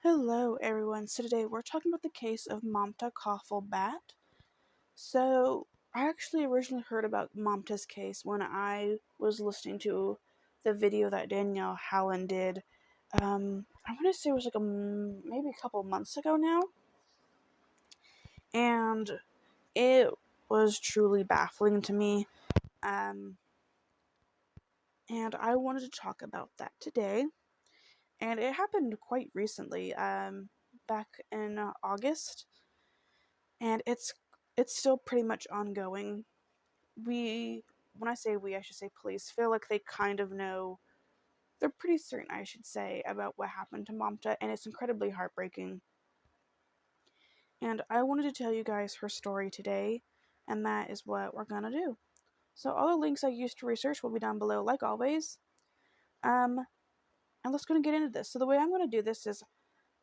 Hello, everyone. So today we're talking about the case of Mamta Kafle Bhatt. So I actually originally heard about Mamta's case when I was listening to the video that Danielle Howland did. I want to say it was like maybe a couple months ago now, and it was truly baffling to me. Um, and I wanted to talk about that today. And it happened quite recently, back in August, and it's still pretty much ongoing. We, when I say we, I should say police, feel like they kind of know. They're pretty certain, I should say, about what happened to Mamta, and it's incredibly heartbreaking. And I wanted to tell you guys her story today, and that is what we're gonna do. So all the links I used to research will be down below, like always. And let's go and get into this. So the way I'm gonna do this is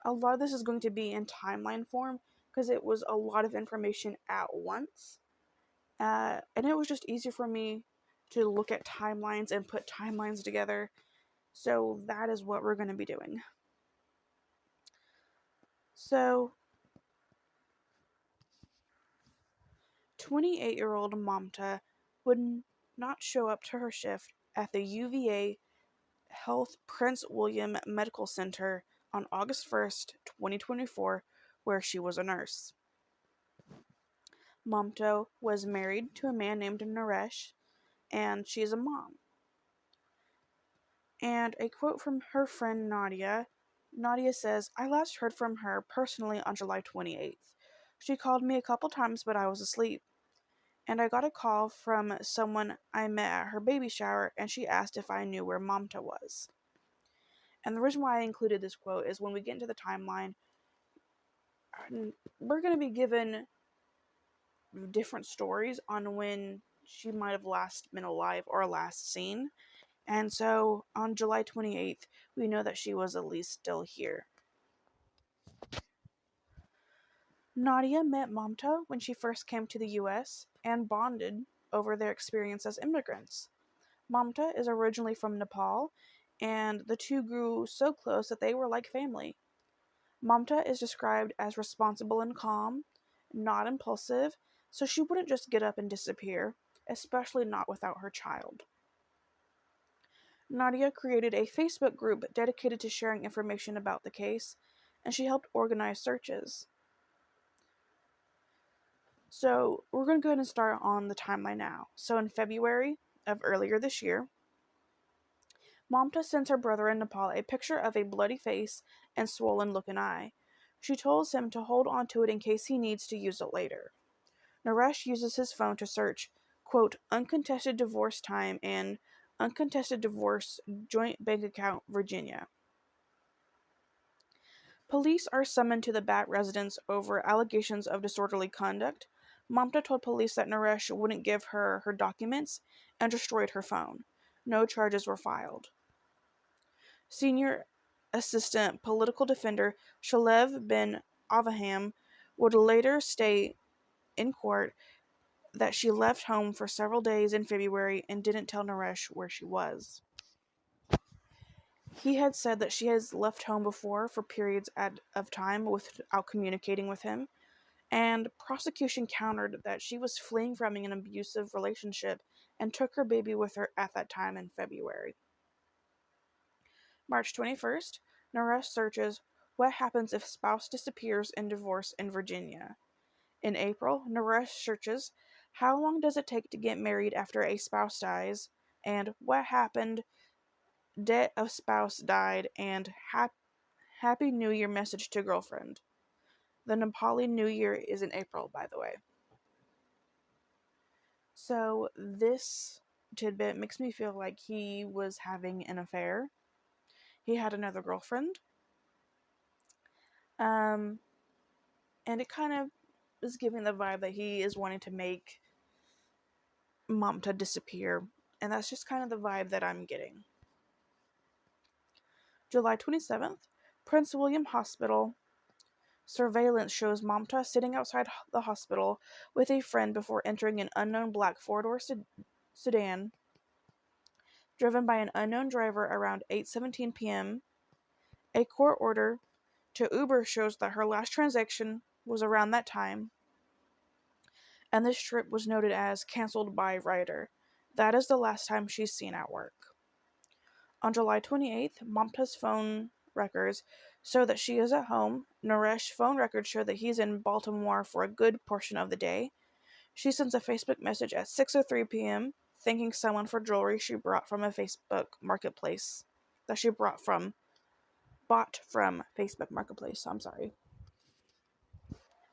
a lot of this is going to be in timeline form because it was a lot of information at once. And it was just easier for me to look at timelines and put timelines together. So that is what we're going to be doing. So, 28-year-old Mamta would not show up to her shift at the UVA Health Prince William Medical Center on August 1st, 2024, where she was a nurse. Mamta was married to a man named Naresh, and she is a mom. And a quote from her friend Nadia. Nadia says, "I last heard from her personally on July 28th. She called me a couple times, but I was asleep. And I got a call from someone I met at her baby shower, and she asked if I knew where Mamta was." And the reason why I included this quote is when we get into the timeline, we're going to be given different stories on when she might have last been alive or last seen. And so on July 28th, we know that she was at least still here. Nadia met Mamta when she first came to the US and bonded over their experience as immigrants. Mamta is originally from Nepal, and the two grew so close that they were like family. Mamta is described as responsible and calm, not impulsive, so she wouldn't just get up and disappear, especially not without her child. Nadia created a Facebook group dedicated to sharing information about the case, and she helped organize searches. So we're going to go ahead and start on the timeline now. So in February of earlier this year, Mamta sends her brother in Nepal a picture of a bloody face and swollen looking eye. She tells him to hold on to it in case he needs to use it later. Naresh uses his phone to search, quote, "uncontested divorce time" and "uncontested divorce joint bank account Virginia." Police are summoned to the Bhatt residence over allegations of disorderly conduct. Mamta told police that Naresh wouldn't give her her documents and destroyed her phone. No charges were filed. Senior Assistant Political Defender Shalev bin Avaham would later state in court that she left home for several days in February and didn't tell Naresh where she was. He had said that she has left home before for periods of time without communicating with him, and prosecution countered that she was fleeing from an abusive relationship and took her baby with her at that time in February. March 21st, Naresh searches what happens if spouse disappears in divorce in Virginia. In April, Naresh searches how long does it take to get married after a spouse dies, and what happened, debt of spouse died, and Happy New Year message to girlfriend. The Nepali New Year is in April, by the way. So this tidbit makes me feel like he was having an affair. He had another girlfriend. And it kind of is giving the vibe that he is wanting to make Mamta disappear. And that's just kind of the vibe that I'm getting. July 27th, Prince William Hospital. Surveillance shows Mamta sitting outside the hospital with a friend before entering an unknown black four-door sedan driven by an unknown driver around 8:17 p.m. A court order to to Uber shows that her last transaction was around that time, and this trip was noted as canceled by rider. That is the last time she's seen at work. On July 28th, Mamta's phone records show that she is at home. Naresh's phone records show that he's in Baltimore for a good portion of the day. She sends a Facebook message at 6:03 p.m. thanking someone for jewelry she bought from a Facebook marketplace. Bought from Facebook Marketplace. I'm sorry.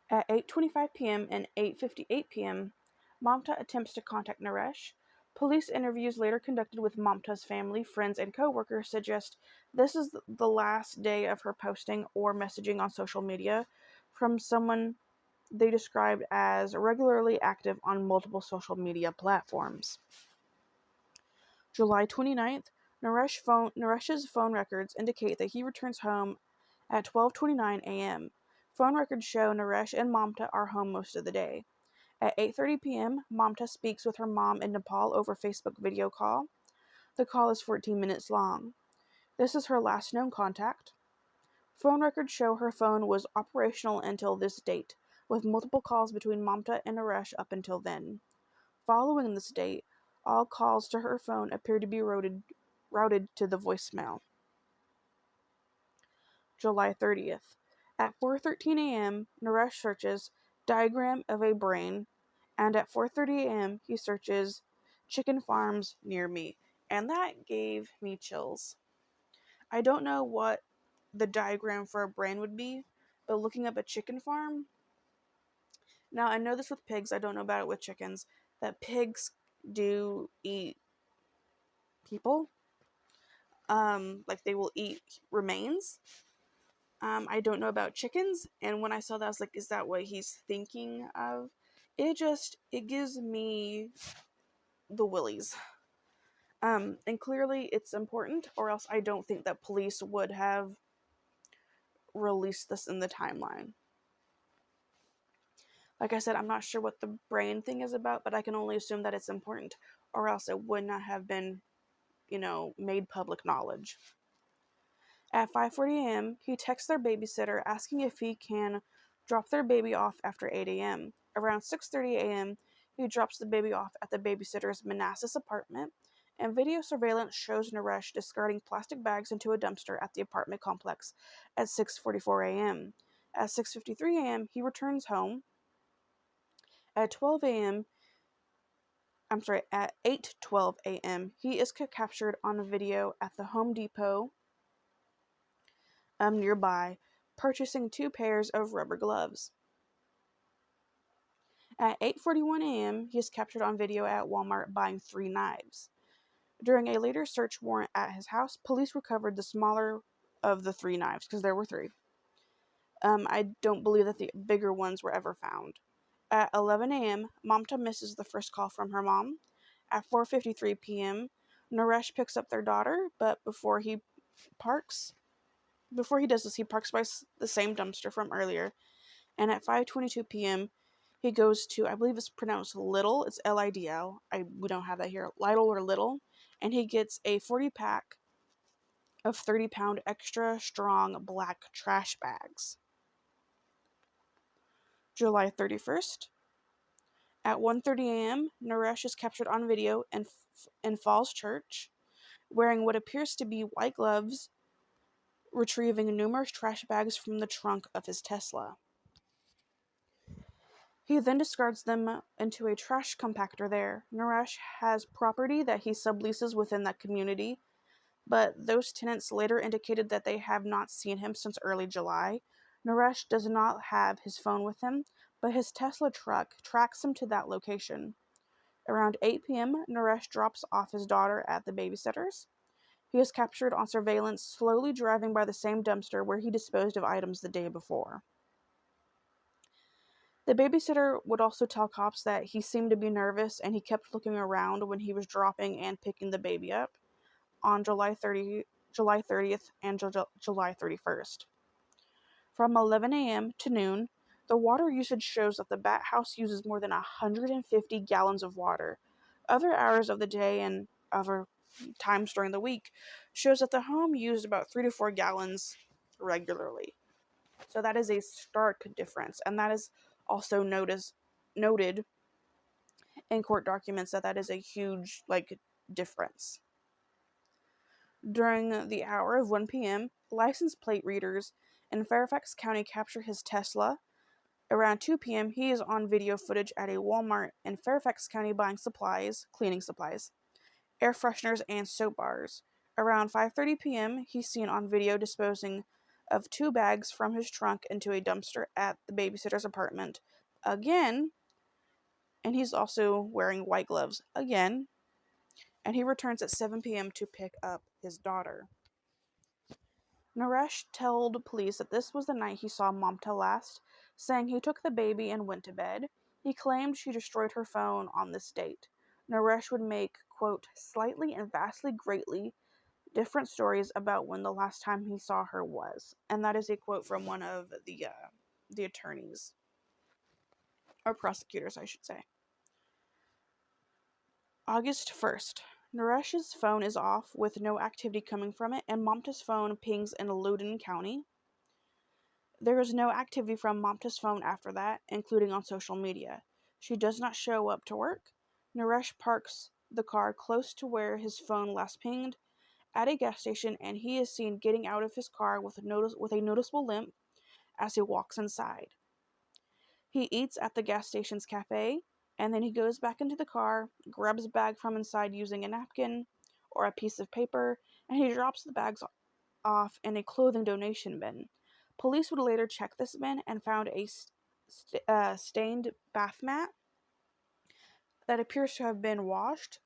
At 8:25 p.m. and 8:58 p.m., Mamta attempts to contact Naresh. Police interviews later conducted with Mamta's family, friends, and co-workers suggest this is the last day of her posting or messaging on social media from someone they described as regularly active on multiple social media platforms. July 29th, Naresh's phone records indicate that he returns home at 12:29 a.m. Phone records show Naresh and Mamta are home most of the day. At 8:30 p.m., Mamta speaks with her mom in Nepal over Facebook video call. The call is 14 minutes long. This is her last known contact. Phone records show her phone was operational until this date, with multiple calls between Mamta and Naresh up until then. Following this date, all calls to her phone appear to be routed to the voicemail. July 30th. At 4:13 a.m., Naresh searches diagram of a brain, and at 4:30 a.m., he searches chicken farms near me. And that gave me chills. I don't know what the diagram for a brain would be, but looking up a chicken farm. Now, I know this with pigs, I don't know about it with chickens, that pigs do eat people. Like they will eat remains. I don't know about chickens, and when I saw that, I was like, is that what he's thinking of? It gives me the willies. And clearly it's important, or else I don't think that police would have released this in the timeline. Like I said, I'm not sure what the brain thing is about, but I can only assume that it's important, or else it would not have been, made public knowledge. At 5:40 a.m., he texts their babysitter asking if he can drop their baby off after 8 a.m. Around 6:30 a.m., he drops the baby off at the babysitter's Manassas apartment, and video surveillance shows Naresh discarding plastic bags into a dumpster at the apartment complex at 6:44 a.m. At 6:53 a.m., he returns home. At 8:12 a.m., he is captured on video at the Home Depot nearby, purchasing 2 pairs of rubber gloves. At 8:41 a.m., he is captured on video at Walmart buying 3 knives. During a later search warrant at his house, police recovered the smaller of the 3 knives, because there were 3. I don't believe that the bigger ones were ever found. At 11 a.m., Mamta misses the first call from her mom. At 4:53 p.m., Naresh picks up their daughter, but before he does this, he parks by the same dumpster from earlier. And at 5:22 p.m., he goes to, I believe it's pronounced Lidl. It's Lidl. We don't have that here. Lidl or Lidl. And he gets a 40-pack of 30-pound extra strong black trash bags. July 31st. At 1:30 a.m., Naresh is captured on video in Falls Church, wearing what appears to be white gloves, retrieving numerous trash bags from the trunk of his Tesla. He then discards them into a trash compactor there. Naresh has property that he subleases within that community, but those tenants later indicated that they have not seen him since early July. Naresh does not have his phone with him, but his Tesla truck tracks him to that location. Around 8 p.m., Naresh drops off his daughter at the babysitter's. He is captured on surveillance slowly driving by the same dumpster where he disposed of items the day before. The babysitter would also tell cops that he seemed to be nervous and he kept looking around when he was dropping and picking the baby up on July 30th, and July 31st. From 11 a.m. to noon, the water usage shows that the Bhatt house uses more than 150 gallons of water. Other hours of the day and other times during the week shows that the home used about 3 to 4 gallons regularly. So that is a stark difference, and that is also noted in court documents that is a huge difference. During the hour of 1 p.m., license plate readers in Fairfax County capture his Tesla. Around 2 p.m., he is on video footage at a Walmart in Fairfax County buying cleaning supplies, air fresheners, and soap bars. Around 5:30 p.m., he's seen on video disposing of 2 bags from his trunk into a dumpster at the babysitter's apartment. Again, and he's also wearing white gloves again, and he returns at 7 p.m. to pick up his daughter. Naresh told police that this was the night he saw Mamta last, saying he took the baby and went to bed. He claimed she destroyed her phone on this date. Naresh would make, quote, slightly and vastly greatly different stories about when the last time he saw her was. And that is a quote from one of the attorneys, or prosecutors, I should say. August 1st. Naresh's phone is off with no activity coming from it, and Mamta's phone pings in Loudoun County. There is no activity from Mamta's phone after that, including on social media. She does not show up to work. Naresh parks the car close to where his phone last pinged, at a gas station, and he is seen getting out of his car with a noticeable limp as he walks inside. He eats at the gas station's cafe, and then he goes back into the car, grabs a bag from inside using a napkin or a piece of paper, and he drops the bags off in a clothing donation bin. Police would later check this bin and found a stained bath mat that appears to have been washed.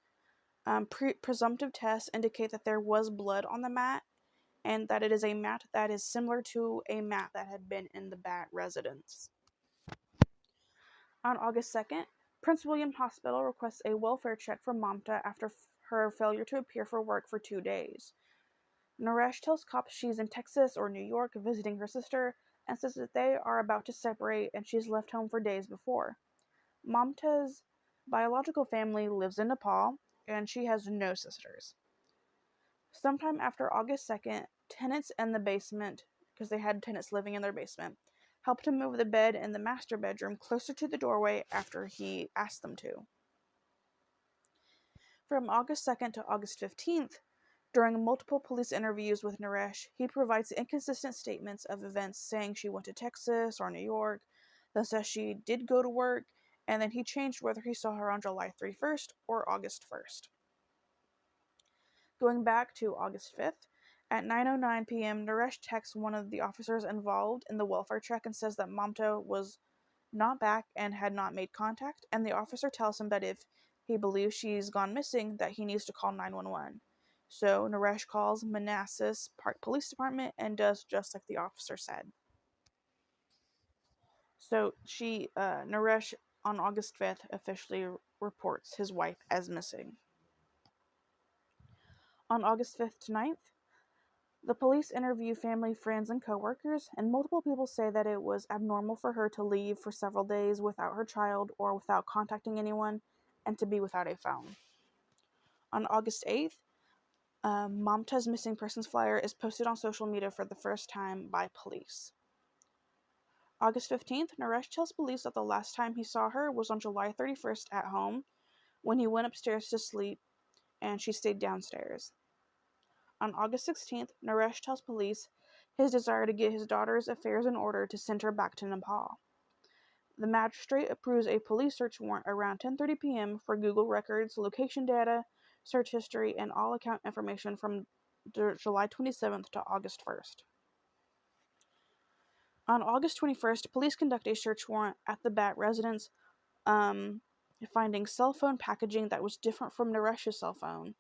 Presumptive tests indicate that there was blood on the mat, and that it is a mat that is similar to a mat that had been in the Bhatt residence. On August 2nd, Prince William Hospital requests a welfare check from Mamta after her failure to appear for work for 2 days. Naresh tells cops she's in Texas or New York visiting her sister and says that they are about to separate and she's left home for days before. Mamta's biological family lives in Nepal and she has no sisters. Sometime after August 2nd, tenants in the basement, because they had tenants living in their basement, helped him move the bed in the master bedroom closer to the doorway after he asked them to. From August 2nd to August 15th, during multiple police interviews with Naresh, he provides inconsistent statements of events, saying she went to Texas or New York, then says she did go to work, and then he changed whether he saw her on July 31st or August 1st. Going back to August 5th, at 9:09 p.m., Naresh texts one of the officers involved in the welfare check and says that Mamta was not back and had not made contact, and the officer tells him that if he believes she's gone missing, that he needs to call 911. So Naresh calls Manassas Park Police Department and does just like the officer said. So Naresh, on August 5th, officially reports his wife as missing. On August 5th to 9th, the police interview family, friends, and coworkers, and multiple people say that it was abnormal for her to leave for several days without her child or without contacting anyone, and to be without a phone. On August 8th, Mamta's missing persons flyer is posted on social media for the first time by police. August 15th, Naresh tells police that the last time he saw her was on July 31st at home, when he went upstairs to sleep and she stayed downstairs. On August 16th, Naresh tells police his desire to get his daughter's affairs in order to send her back to Nepal. The magistrate approves a police search warrant around 10:30 p.m. for Google records, location data, search history, and all account information from July 27th to August 1st. On August 21st, police conduct a search warrant at the Bhatt residence, finding cell phone packaging that was different from Naresh's cell phone,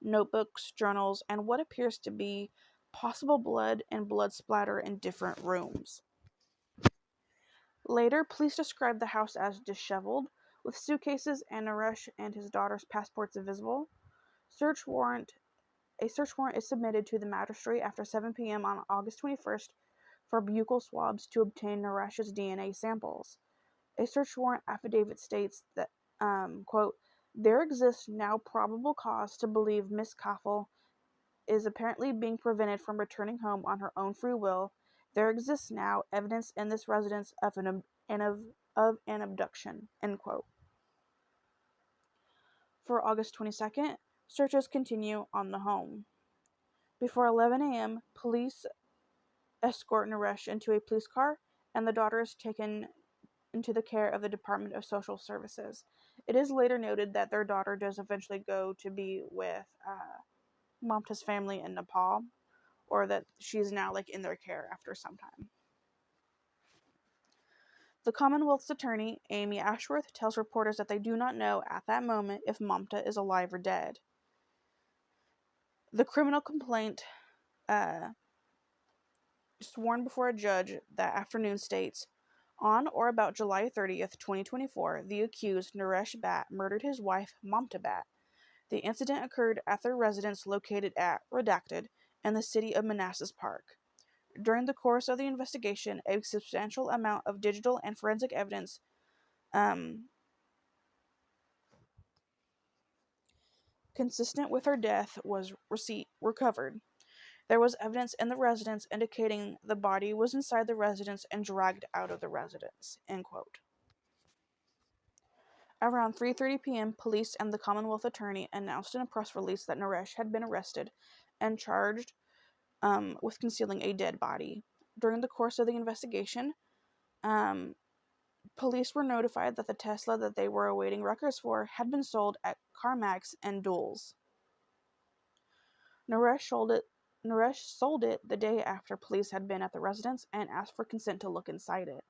notebooks, journals, and what appears to be possible blood and blood splatter in different rooms. Later, police described the house as disheveled, with suitcases and Naresh and his daughter's passports visible. A search warrant is submitted to the magistrate after 7 p.m. on August 21st for buccal swabs to obtain Naresh's DNA samples. A search warrant affidavit states that, quote, there exists now probable cause to believe Miss Kafle is apparently being prevented from returning home on her own free will, There exists now evidence in this residence of an abduction, end quote. For August 22nd, searches continue on the home. Before 11 a.m., police escort Naresh into a police car, and the daughter is taken into the care of the Department of Social Services. It is later noted that their daughter does eventually go to be with Mamta's family in Nepal, or that she's now in their care after some time. The Commonwealth's attorney, Amy Ashworth, tells reporters that they do not know at that moment if Mamta is alive or dead. The criminal complaint sworn before a judge that afternoon states, on or about July 30th, 2024, the accused, Naresh Bhatt, murdered his wife, Mamta Bhatt. The incident occurred at their residence located at Redacted in the city of Manassas Park. During the course of the investigation, a substantial amount of digital and forensic evidence consistent with her death was recovered. There was evidence in the residence indicating the body was inside the residence and dragged out of the residence, end quote. Around 3:30 p.m., police and the Commonwealth Attorney announced in a press release that Naresh had been arrested and charged with concealing a dead body. During the course of the investigation, police were notified that the Tesla that they were awaiting records for had been sold at CarMax and Duels. Naresh sold it the day after police had been at the residence and asked for consent to look inside it.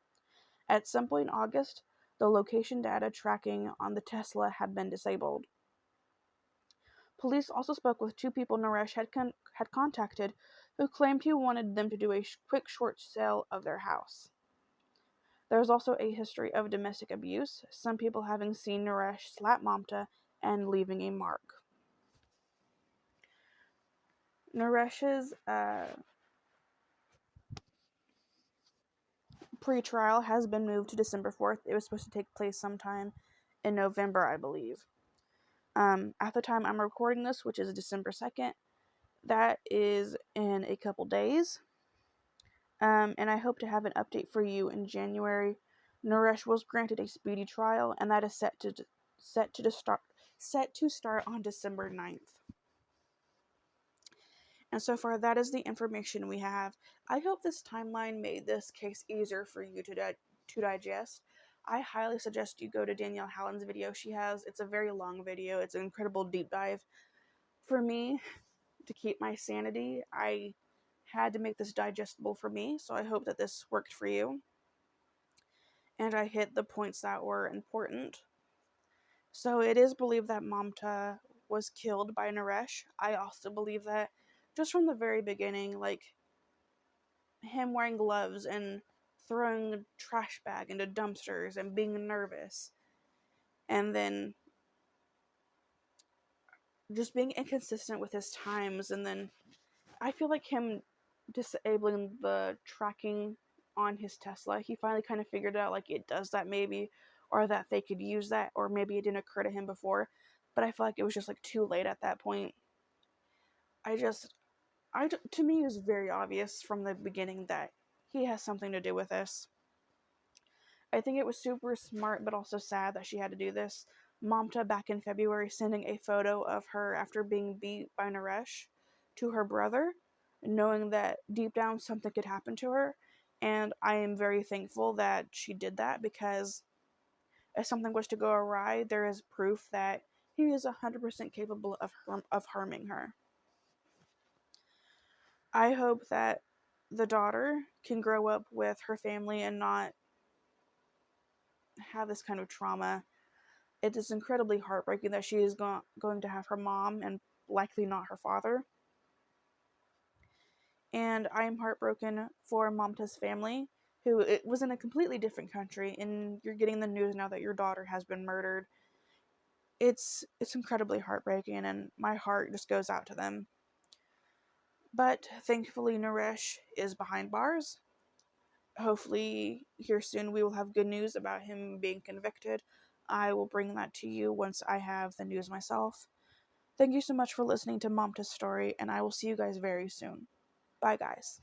At some point in August, the location data tracking on the Tesla had been disabled. Police also spoke with two people Naresh had contacted who claimed he wanted them to do a quick short sale of their house. There is also a history of domestic abuse, some people having seen Naresh slap Mamta and leaving a mark. Naresh's pre-trial has been moved to December 4th. It was supposed to take place sometime in November, I believe. At the time I'm recording this, which is December 2nd, that is in a couple days. And I hope to have an update for you in January. Naresh was granted a speedy trial, and that is set to start on December 9th. And so far, that is the information we have. I hope this timeline made this case easier for you to digest. I highly suggest you go to Danielle Hallen's video. It's a very long video. It's an incredible deep dive. For me, to keep my sanity, I had to make this digestible for me, so I hope that this worked for you. And I hit the points that were important. So it is believed that Mamta was killed by Naresh. I also believe that just from the very beginning, him wearing gloves and throwing a trash bag into dumpsters and being nervous, and then just being inconsistent with his times, and then I feel like him disabling the tracking on his Tesla, he finally kind of figured out it does that maybe, or that they could use that, or maybe it didn't occur to him before, but I feel like it was just too late at that point. To me, it was very obvious from the beginning that he has something to do with this. I think it was super smart, but also sad that she had to do this. Mamta, back in February, sending a photo of her after being beat by Naresh to her brother, knowing that deep down something could happen to her. And I am very thankful that she did that, because if something was to go awry, there is proof that he is 100% capable of harming her. I hope that the daughter can grow up with her family and not have this kind of trauma. It is incredibly heartbreaking that she is going to have her mom and likely not her father. And I am heartbroken for Mamta's family, who it was in a completely different country, and you're getting the news now that your daughter has been murdered. It's incredibly heartbreaking, and my heart just goes out to them. But thankfully, Naresh is behind bars. Hopefully, here soon we will have good news about him being convicted. I will bring that to you once I have the news myself. Thank you so much for listening to Mamta's story, and I will see you guys very soon. Bye, guys.